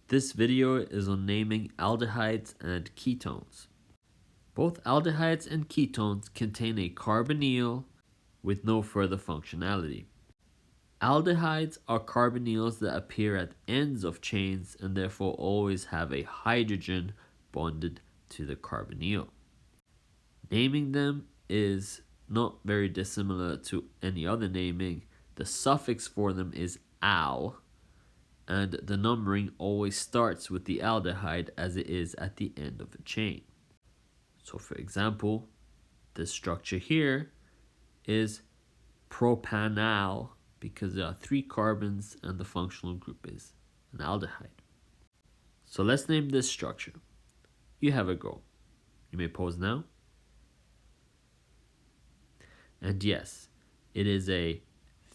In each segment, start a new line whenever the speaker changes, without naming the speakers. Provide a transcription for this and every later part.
This video is on naming aldehydes and ketones. Both aldehydes and ketones contain a carbonyl with no further functionality. Aldehydes are carbonyls that appear at ends of chains and therefore always have a hydrogen bonded to the carbonyl. Naming them is not very dissimilar to any other naming. The suffix for them is al, and the numbering always starts with the aldehyde as it is at the end of a chain. So for example, this structure here is propanal because there are 3 carbons and the functional group is an aldehyde. So let's name this structure. You have a go. You may pause now. And yes, it is a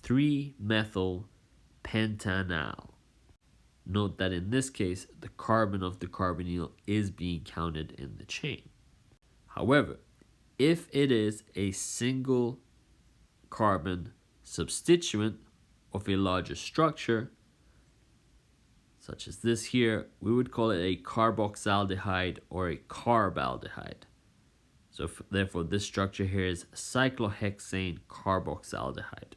3-methyl pentanal. Note that in this case, the carbon of the carbonyl is being counted in the chain. However, if it is a single carbon substituent of a larger structure, such as this here, we would call it a carboxaldehyde or a carbaldehyde. So therefore, this structure here is cyclohexane carboxaldehyde.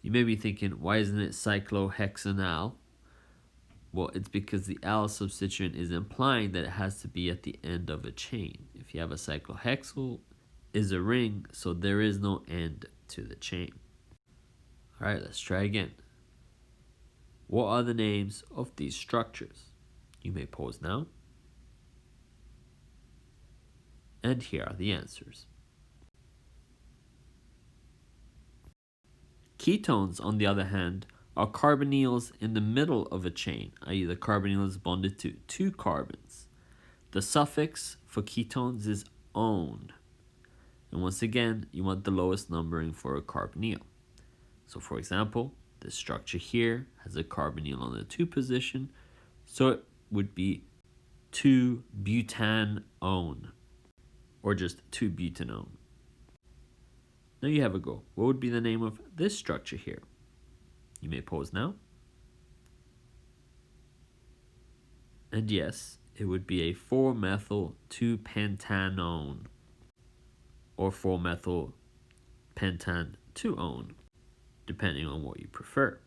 You may be thinking, why isn't it cyclohexanal? Well, it's because the al substituent is implying that it has to be at the end of a chain. If you have a cyclohexyl, is a ring, so there is no end to the chain. All right, let's try again. What are the names of these structures? You may pause now. And here are the answers. Ketones, on the other hand, are carbonyls in the middle of a chain, i.e. the carbonyl is bonded to 2 carbons. The suffix for ketones is -one. And once again, you want the lowest numbering for a carbonyl. So for example, this structure here has a carbonyl on the 2 position, so it would be 2-butanone, or just 2-butanone. Now you have a go. What would be the name of this structure here? You may pause now. And yes, it would be a 4-methyl-2-pentanone or 4-methyl-pentan-2-one, depending on what you prefer.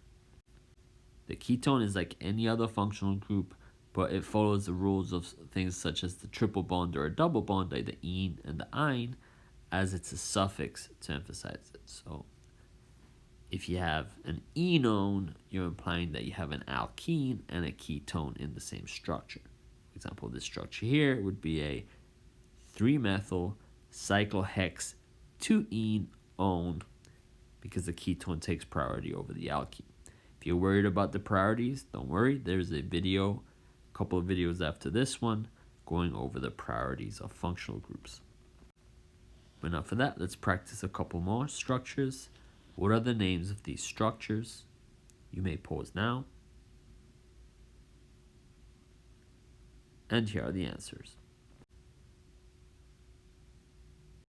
The ketone is like any other functional group, but it follows the rules of things such as the triple bond or a double bond, like the -ene and the -ine, as it's a suffix to emphasize it. So if you have an enone, you're implying that you have an alkene and a ketone in the same structure. For example, this structure here would be a 3-methyl cyclohex 2-enone because the ketone takes priority over the alkene. If you're worried about the priorities, don't worry. There's a video, a couple of videos after this one, going over the priorities of functional groups. But enough for that. Let's practice a couple more structures. What are the names of these structures? You may pause now. And here are the answers.